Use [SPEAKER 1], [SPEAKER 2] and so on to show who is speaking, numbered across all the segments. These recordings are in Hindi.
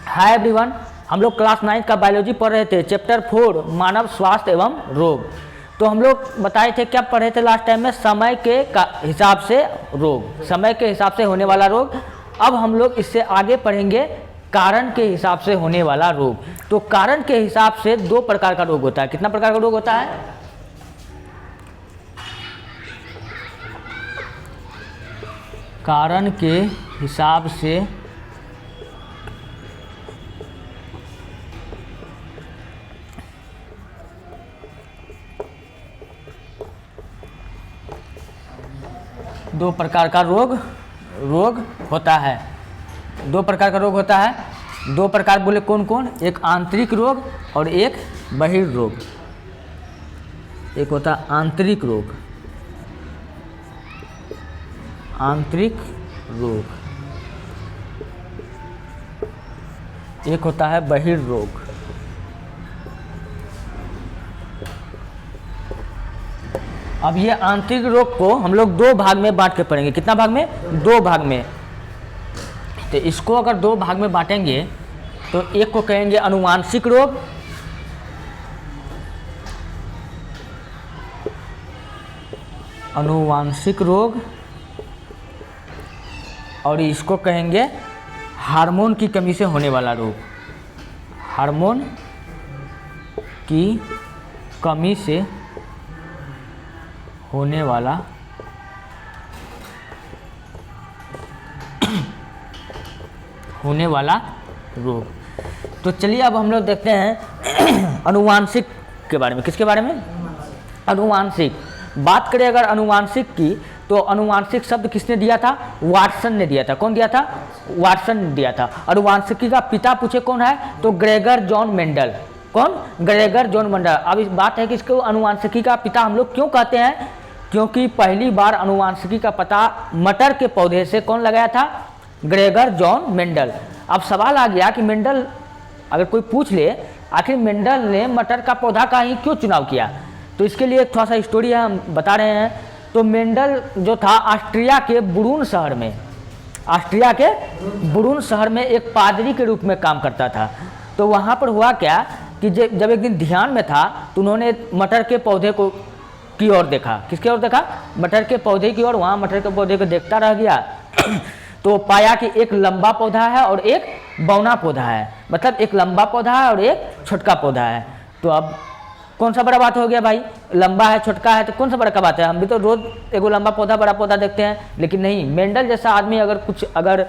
[SPEAKER 1] हाय एवरीवन, हम लोग क्लास 9 का बायोलॉजी पढ़ रहे थे, चैप्टर 4 मानव स्वास्थ्य एवं रोग। तो हम लोग बताए थे क्या पढ़े थे लास्ट टाइम में, समय के हिसाब से रोग, समय के हिसाब से होने वाला रोग। अब हम लोग इससे आगे पढ़ेंगे कारण के हिसाब से होने वाला रोग। तो कारण के हिसाब से दो प्रकार का रोग होता है। कितना प्रकार का रोग होता है? कारण के हिसाब से दो प्रकार का रोग होता है। दो प्रकार का रोग होता है। दो प्रकार बोले कौन कौन? एक आंतरिक रोग और एक बहिर्रोग। एक होता है आंतरिक रोग, आंतरिक रोग, एक होता है बहिर्रोग। अब ये आंतरिक रोग को हम लोग दो भाग में बांट के पढ़ेंगे। कितना भाग में? दो भाग में। तो इसको अगर दो भाग में बांटेंगे तो एक को कहेंगे अनुवांशिक रोग, अनुवांशिक रोग, और इसको कहेंगे हार्मोन की कमी से होने वाला रोग, हार्मोन की कमी से होने वाला रोग। तो चलिए अब हम लोग देखते हैं अनुवांशिक के बारे में। किसके बारे में? अनुवांशिक। बात करें अगर अनुवांशिक की, तो अनुवांशिक शब्द किसने दिया था? वाटसन ने दिया था। कौन दिया था? वाटसन ने दिया था। अनुवांशिकी का पिता पूछे कौन है, तो ग्रेगर जॉन मेंडल। कौन? Gregor John Mendel. अब इस बात है कि इसको अनुवांशिकी का पिता हम लोग क्यों कहते हैं? क्योंकि पहली बार अनुवांशिकी का पता मटर के पौधे से कौन लगाया था? Gregor John Mendel. अब सवाल आ गया कि मेंडल, अगर कोई पूछ ले आखिर मेंडल ने मटर का पौधा का ही क्यों चुनाव किया, तो इसके लिए थोड़ा सा स्टोरी है, हम बता रहे हैं। तो मेंडल जो था ऑस्ट्रिया के बुरून शहर में, ऑस्ट्रिया के बुरून शहर में एक पादरी के रूप में काम करता था। तो वहाँ पर हुआ क्या कि जब एक दिन ध्यान में था तो उन्होंने मटर के पौधे को की ओर देखा। किसकी ओर देखा? मटर के पौधे की ओर। वहाँ मटर के पौधे को देखता रह गया तो पाया कि एक लंबा पौधा है और एक बौना पौधा है, मतलब एक लंबा पौधा है और एक छोटका पौधा है। तो अब कौन सा बड़ा बात हो गया भाई? लंबा है छोटका है तो कौन सा बड़ा का बात है? हम भी तो रोज एगो लंबा पौधा बड़ा पौधा देखते हैं, लेकिन नहीं, मेंडल जैसा आदमी अगर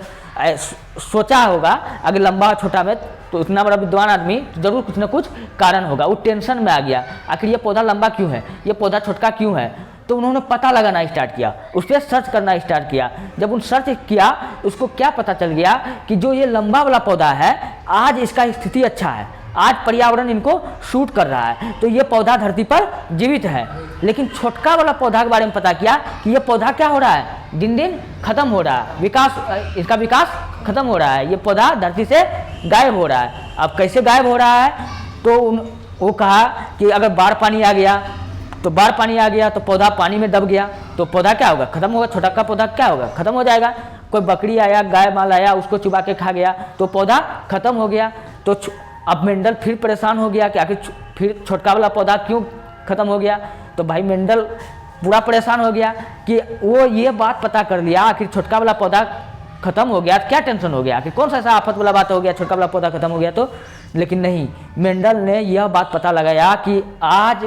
[SPEAKER 1] सोचा होगा अगर लंबा छोटा में, तो इतना बड़ा विद्वान आदमी तो जरूर कुछ ना कुछ कारण होगा। वो टेंशन में आ गया, आखिर ये पौधा लंबा क्यों है, ये पौधा छोटका क्यों है। तो उन्होंने पता लगाना स्टार्ट किया, उस पर सर्च करना स्टार्ट किया। जब उन सर्च किया उसको क्या पता चल गया कि जो ये लंबा वाला पौधा है आज इसका स्थिति अच्छा है, आज पर्यावरण इनको शूट कर रहा है, तो ये पौधा धरती पर जीवित है। लेकिन छोटका वाला पौधा के बारे में पता किया कि ये पौधा क्या हो रहा है, दिन दिन खत्म हो रहा है, इसका विकास खत्म हो रहा है, ये पौधा धरती से गायब हो रहा है। अब कैसे गायब हो रहा है? तो वो कहा कि अगर बाढ़ पानी आ गया तो पौधा पानी में दब गया तो पौधा क्या होगा? खत्म होगा। छोटा का पौधा क्या होगा? खत्म हो जाएगा। कोई बकरी आया, गाय माल आया, उसको चुबा के खा गया तो पौधा खत्म हो गया। तो अब मेंडल फिर परेशान हो गया कि आखिर फिर छोटका वाला पौधा क्यों खत्म हो गया। तो भाई मेंडल पूरा परेशान हो गया कि वो ये बात पता कर लिया आखिर छोटका वाला पौधा खत्म हो गया, क्या टेंशन हो गया, आखिर कौन सा ऐसा आफत वाला बात हो गया, छोटका वाला पौधा खत्म हो गया तो। लेकिन नहीं, मेंडल ने यह बात पता लगाया कि आज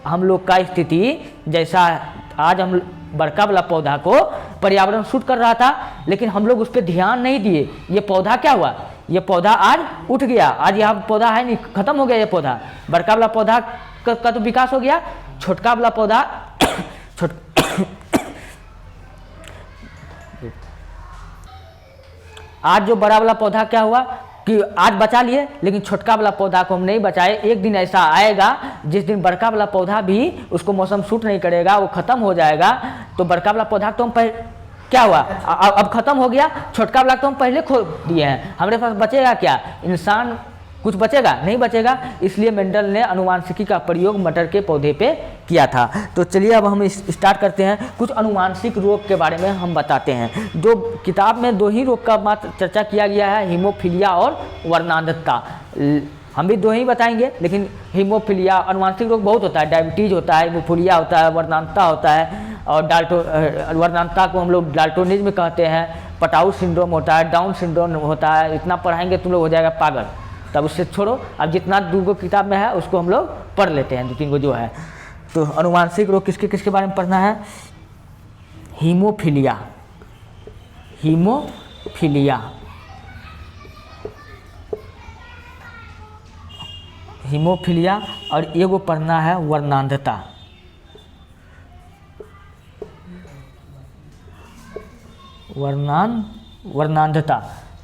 [SPEAKER 1] हम लोग का स्थिति जैसा, आज हम बड़का वाला पौधा को पर्यावरण शूट कर रहा था लेकिन हम लोग उस पर ध्यान नहीं दिए। ये पौधा क्या हुआ? ये पौधा आज उठ गया, आज यहाँ पौधा है नहीं, खत्म हो गया ये पौधा। बड़का वाला पौधा का तो विकास हो गया, छोटका वाला पौधा आज जो बड़ा वाला पौधा क्या हुआ कि आज बचा लिए, लेकिन छोटका वाला पौधा को हम नहीं बचाए। एक दिन ऐसा आएगा जिस दिन बड़का वाला पौधा भी उसको मौसम सूट नहीं करेगा, वो खत्म हो जाएगा। तो बड़का वाला पौधा तो हम क्या हुआ, अब खत्म हो गया, छोटका वाला तो हम पहले खो दिए हैं, हमारे पास बचेगा क्या? इंसान कुछ बचेगा नहीं बचेगा, इसलिए मेंडल ने अनुवांशिकी का प्रयोग मटर के पौधे पे किया था। तो चलिए अब हम स्टार्ट करते हैं, कुछ अनुवांशिक रोग के बारे में हम बताते हैं। जो किताब में 2 ही रोग का मात्र चर्चा किया गया है, हीमोफीलिया और वर्णांधता। हम भी 2 ही बताएंगे, लेकिन हीमोफीलिया, अनुवांशिक रोग बहुत होता है, डायबिटीज़ होता है, हीमोफीलिया होता है, वर्णांधता होता है, और वर्णांधता को हम लोग डाल्टोनिज्म कहते हैं, पटाउ सिंड्रोम होता है, डाउन सिंड्रोम होता है। इतना पढ़ाएंगे तुम लोग हो जाएगा पागल, तब उससे छोड़ो। अब जितना 2 किताब में है उसको हम लोग पढ़ लेते हैं, 2-3 जो है। तो अनुवांशिक रोग किसके किसके बारे में पढ़ना है? हीमोफीलिया, हीमोफीलिया, हीमोफीलिया, और एगो पढ़ना है वर्णांधता। वर्णांधता।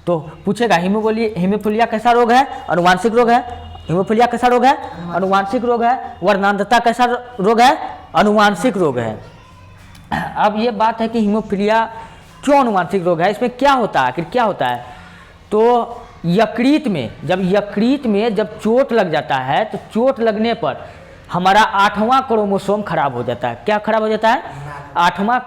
[SPEAKER 1] तो पूछेगा हीमोफीलिया कैसा रोग है? अनुवांशिक रोग है। हीमोफीलिया कैसा रोग है? अनुवांशिक रोग है। वर्णांधता कैसा रोग है? अनुवांशिक रोग है। अब ये बात है कि हीमोफीलिया क्यों अनुवांशिक रोग है, इसमें क्या होता है, आखिर क्या होता है? तो यकृत में जब चोट लग जाता है, तो चोट लगने पर हमारा 8वां क्रोमोसोम खराब हो जाता है। क्या खराब हो जाता है? 8वां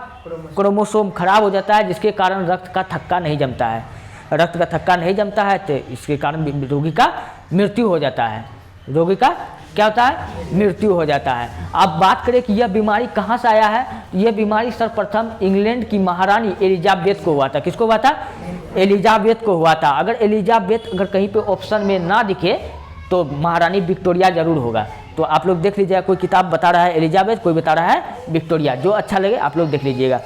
[SPEAKER 1] क्रोमोसोम खराब हो जाता है, जिसके कारण रक्त का थक्का नहीं जमता है। रक्त का थक्का नहीं जमता है तो इसके कारण रोगी का मृत्यु हो जाता है। रोगी का क्या होता है? मृत्यु हो जाता है। अब बात करें कि यह बीमारी कहाँ से आया है। यह बीमारी सर्वप्रथम इंग्लैंड की महारानी एलिजाबेथ को हुआ था। किसको हुआ था? एलिजाबेथ को हुआ था। अगर एलिजाबेथ अगर कहीं पे ऑप्शन में ना दिखे तो महारानी विक्टोरिया जरूर होगा। तो आप लोग देख लीजिएगा, कोई किताब बता रहा है एलिजाबेथ, कोई बता रहा है विक्टोरिया, जो अच्छा लगे आप लोग देख लीजिएगा।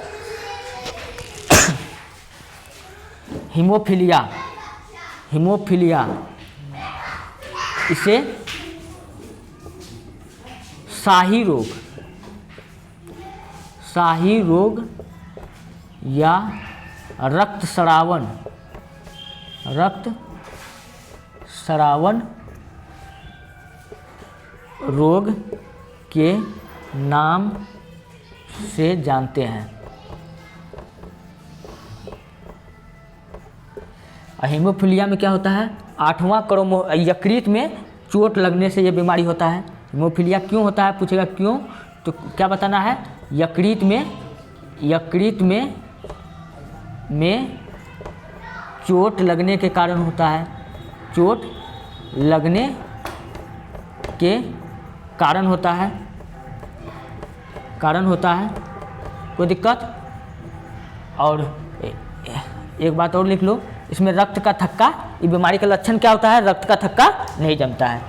[SPEAKER 1] हीमोफीलिया इसे शाही रोग या रक्तस्रावन रोग के नाम से जानते हैं। हीमोफीलिया में क्या होता है? 8वां यकृत में चोट लगने से यह बीमारी होता है। हीमोफीलिया क्यों होता है, पूछेगा क्यों, तो क्या बताना है? यकृत में चोट लगने के कारण होता है। चोट लगने के कारण होता है। कोई दिक्कत? और एक बात और लिख लो, इसमें रक्त का थक्का, ये बीमारी का लक्षण क्या होता है? रक्त का थक्का नहीं जमता है।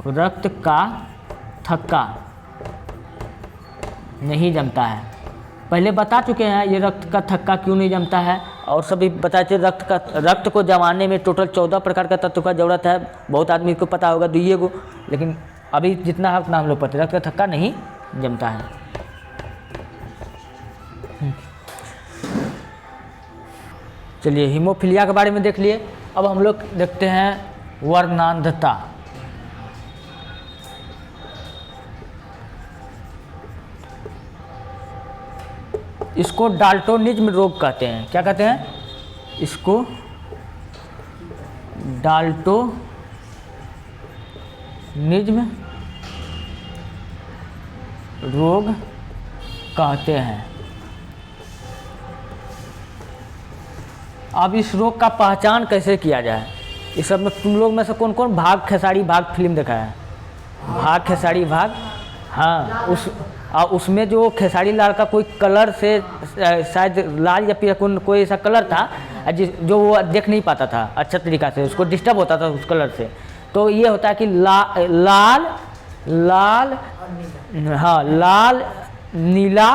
[SPEAKER 1] रक्त का थक्का नहीं जमता है। पहले बता चुके हैं ये रक्त का थक्का क्यों नहीं जमता है, और सभी बताए थे। रक्त को जमाने में टोटल 14 प्रकार का तत्व का जरूरत है। बहुत आदमी को पता होगा 2 गो, लेकिन अभी जितना है उतना हम लोग पता। रक्त का थक्का नहीं जमता है। चलिए हीमोफीलिया के बारे में देख लिए। अब हम लोग देखते हैं वर्णांधता। इसको डाल्टोनिज्म रोग कहते हैं। क्या कहते हैं? इसको डाल्टोनिज्म रोग कहते हैं। अब इस रोग का पहचान कैसे किया जाए? इस सब में तुम लोग में से कौन कौन भाग खेसारी भाग फिल्म देखा है? भाग खेसारी भाग, हाँ। उसमें जो खेसारी लाल का कोई कलर से शायद लाल या फिर कोई ऐसा कलर था जो वो देख नहीं पाता था अच्छा तरीक़ा से, उसको डिस्टर्ब होता था उस कलर से। तो ये होता है कि लाल नीला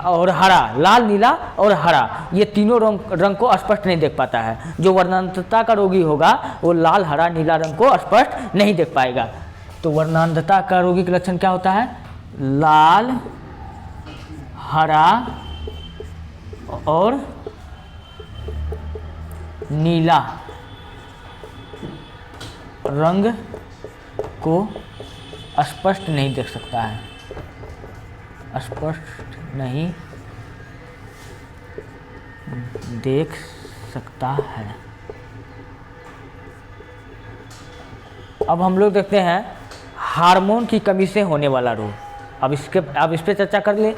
[SPEAKER 1] और हरा, लाल नीला और हरा, ये तीनों रंग को स्पष्ट नहीं देख पाता है। जो वर्णांधता का रोगी होगा वो लाल हरा नीला रंग को स्पष्ट नहीं देख पाएगा। तो वर्णांधता का रोगी का लक्षण क्या होता है? लाल हरा और नीला रंग को स्पष्ट नहीं देख सकता है, स्पष्ट नहीं देख सकता है। अब हम लोग देखते हैं हार्मोन की कमी से होने वाला रोग। अब इस पे चर्चा कर लिए।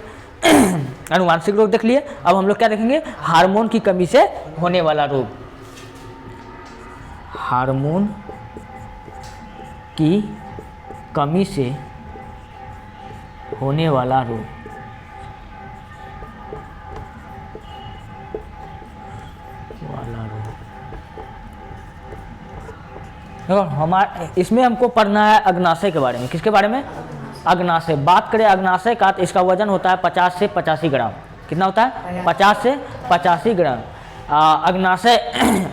[SPEAKER 1] अनुवांशिक रोग देख लिए, अब हम लोग क्या देखेंगे, हार्मोन की कमी से होने वाला रोग। हार्मोन की कमी से होने वाला रोग। हमारे इसमें हमको पढ़ना है अग्नाशय के बारे में। किसके बारे में? अग्नाशय। बात करें अग्नाशय का तो इसका वजन होता है 50 से 85 ग्राम। कितना होता है? 50 से 85 ग्राम अग्नाशय।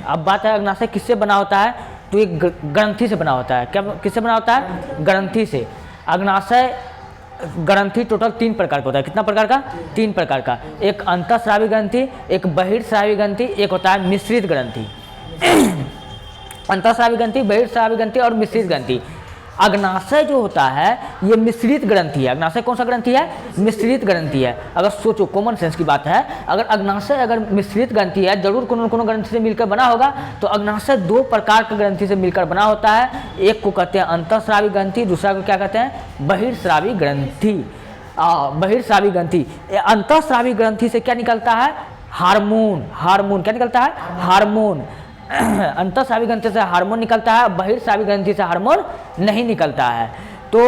[SPEAKER 1] अब बात है अग्नाशय किससे बना होता है, तो एक ग्रंथि से बना होता है। क्या किससे बना होता है? ग्रंथि से। अग्नाशय ग्रंथि टोटल 3 प्रकार का होता है। कितना प्रकार का? 3 प्रकार का। एक अंतःस्रावी ग्रंथि, एक बहिर्स्रावी ग्रंथि, एक होता है मिश्रित ग्रंथि। अंतःस्रावी ग्रंथि, बहिर्स्रावी ग्रंथि और मिश्रित ग्रंथि। अग्नाशय जो होता है ये मिश्रित ग्रंथि है। अग्नाशय कौन सा ग्रंथि है? मिश्रित ग्रंथि है। अगर सोचो, कॉमन सेंस की बात है, अगर अग्नाशय अगर मिश्रित ग्रंथि है, जरूर कोनो ग्रंथि से मिलकर बना होगा। तो अग्नाशय 2 प्रकार के ग्रंथि से मिलकर बना होता है। एक को कहते हैं अंतःस्रावी ग्रंथि, दूसरा को क्या कहते हैं? बहिर्स्रावी ग्रंथि। बहिर्स्रावी ग्रंथि। अंतःस्रावी ग्रंथि से क्या निकलता है? हार्मोन। हार्मोन क्या निकलता है? हार्मोन। अंतःस्रावी ग्रंथि से हार्मोन निकलता है, बहिर्स्रावी ग्रंथि से हार्मोन नहीं निकलता है। तो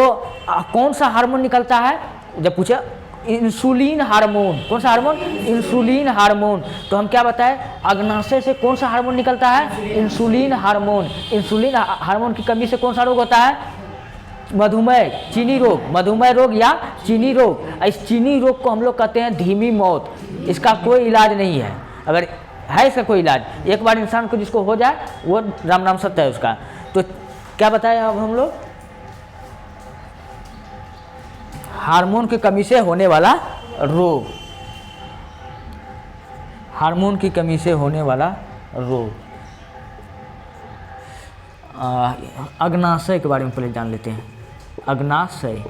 [SPEAKER 1] कौन सा हार्मोन निकलता है? जब पूछा इंसुलिन हार्मोन। कौन सा हार्मोन? Insulin hormone. तो हम क्या बताएं, अग्नाशय से कौन सा हार्मोन निकलता है? Insulin hormone. इंसुलिन हार्मोन की कमी से कौन सा रोग होता है? मधुमेह, चीनी रोग, मधुमेह रोग या चीनी रोग। इस चीनी रोग को हम लोग कहते हैं धीमी मौत। इसका कोई इलाज नहीं है। अगर है इसका कोई इलाज, एक बार इंसान को जिसको हो जाए वो राम नाम सत्य है उसका। तो क्या बताएं अब हम लोग, हार्मोन की कमी से होने वाला रोग। हार्मोन की कमी से होने वाला रोग। अग्नाशय के बारे में पहले जान लेते हैं। अग्नाशय।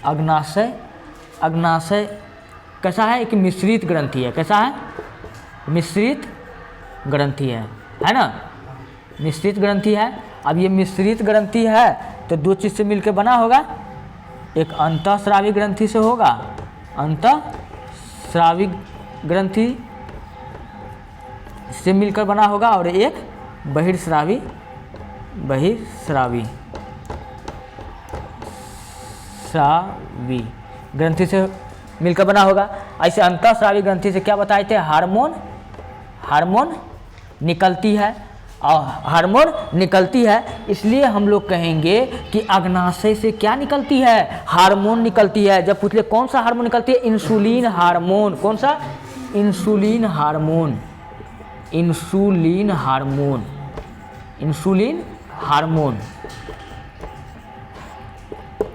[SPEAKER 1] अग्नाशय अग्नाशय कैसा है? एक मिश्रित ग्रंथि है। कैसा है? मिश्रित ग्रंथि है ना? मिश्रित ग्रंथि है। अब ये मिश्रित ग्रंथि है तो 2 चीज़ से मिलकर बना होगा। एक अंतःस्रावी ग्रंथि से होगा, अंतःस्रावी ग्रंथि से मिलकर बना होगा, और एक बहिर्स्रावी ग्रंथि से मिलकर बना होगा। ऐसे अंतःस्रावी ग्रंथि से क्या बताए थे? हार्मोन निकलती है। और हार्मोन निकलती है, इसलिए हम लोग कहेंगे कि अग्नाशय से क्या निकलती है? हार्मोन निकलती है। जब पूछ ले कौन सा हार्मोन निकलती है? Insulin hormone. कौन सा? Insulin hormone. Insulin hormone. Insulin hormone.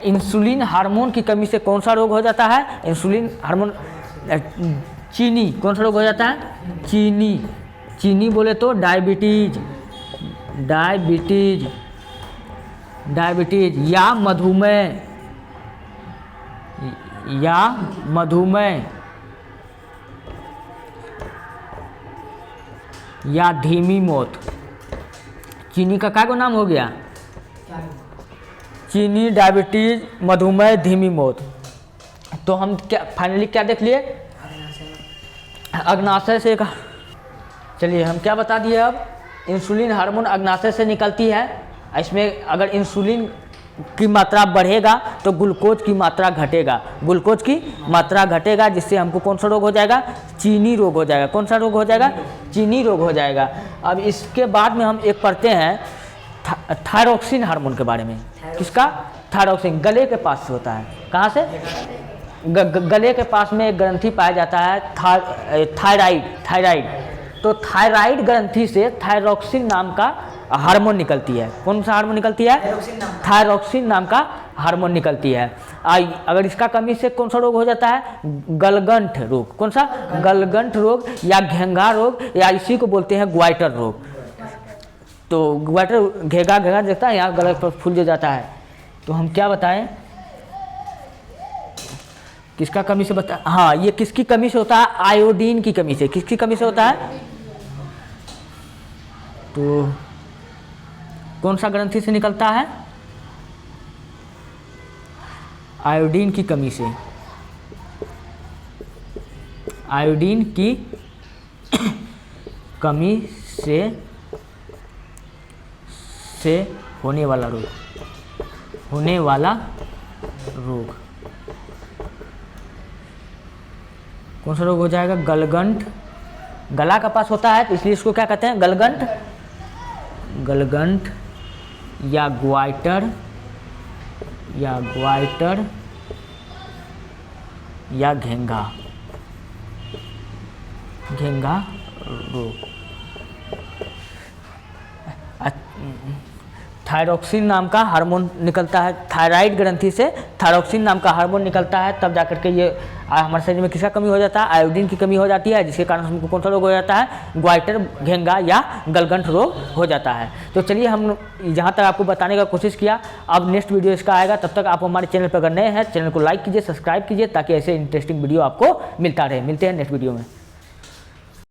[SPEAKER 1] Insulin hormone की कमी से कौन सा रोग हो जाता है? इंसुलिन हार्मोन, चीनी। कौन सा रोग हो जाता है? चीनी। चीनी बोले तो डायबिटीज, डायबिटीज, डायबिटीज या मधुमेह, या मधुमेह, या धीमी मौत। चीनी का क्या नाम हो गया? चीनी, डायबिटीज, मधुमेह, धीमी मौत। तो हम क्या फाइनली क्या देख लिए? अग्नाशय से का। चलिए हम क्या बता दिए अब? इंसुलिन हार्मोन अग्नाशय से निकलती है। इसमें अगर इंसुलिन की मात्रा बढ़ेगा तो ग्लूकोज की मात्रा घटेगा। ग्लूकोज की मात्रा घटेगा, जिससे हमको कौन सा रोग हो जाएगा? चीनी रोग हो जाएगा। कौन सा रोग हो जाएगा? चीनी रोग हो जाएगा। अब इसके बाद में हम एक पढ़ते हैं थायरोक्सिन हार्मोन के बारे में। किसका? थायरोक्सिन। गले के पास से होता है। कहाँ से? गले के पास में एक ग्रंथि पाया जाता है, थायराइड। तो थायराइड ग्रंथि से थायरोक्सिन नाम का हार्मोन निकलती है। कौन सा हार्मोन निकलती है? थायरोक्सिन नाम का हार्मोन निकलती है। अगर इसका कमी से कौन सा रोग हो जाता है? गलगंठ रोग। कौन सा? गलगंठ रोग या घेंघा रोग, या इसी को बोलते हैं ग्वाइटर रोग। तो ग्वाइटर घेगा देखता है, यहाँ गले पर फूल जाता है। तो हम क्या बताएं, किसका कमी से बता? हाँ, ये किसकी कमी से होता है? आयोडीन की कमी से। किसकी कमी से होता है? तो कौन सा ग्रंथि से निकलता है? आयोडीन की कमी से। आयोडीन की कमी से होने वाला रोग, कौन सा रोग हो जाएगा? गलगंठ। गला का पास होता है तो इसलिए इसको क्या कहते हैं? गलगंठ या ग्वाइटर या घेंघा रोग। थायरॉक्सिन नाम का हार्मोन निकलता है, थायराइड ग्रंथि से थायरॉक्सिन नाम का हार्मोन निकलता है, तब जाकर के ये हमारे शरीर में किसका कमी हो जाता है? आयोडीन की कमी हो जाती है, जिसके कारण हमको कौन सा रोग हो जाता है? ग्वाइटर, घेंघा या गलगंठ रोग हो जाता है। तो चलिए हम जहाँ तक आपको बताने का कोशिश किया, अब नेक्स्ट वीडियो इसका आएगा। तब तक आप हमारे चैनल पर अगर नए हैं, चैनल को लाइक कीजिए, सब्सक्राइब कीजिए, ताकि ऐसे इंटरेस्टिंग वीडियो आपको मिलता रहे। मिलते हैं नेक्स्ट वीडियो में।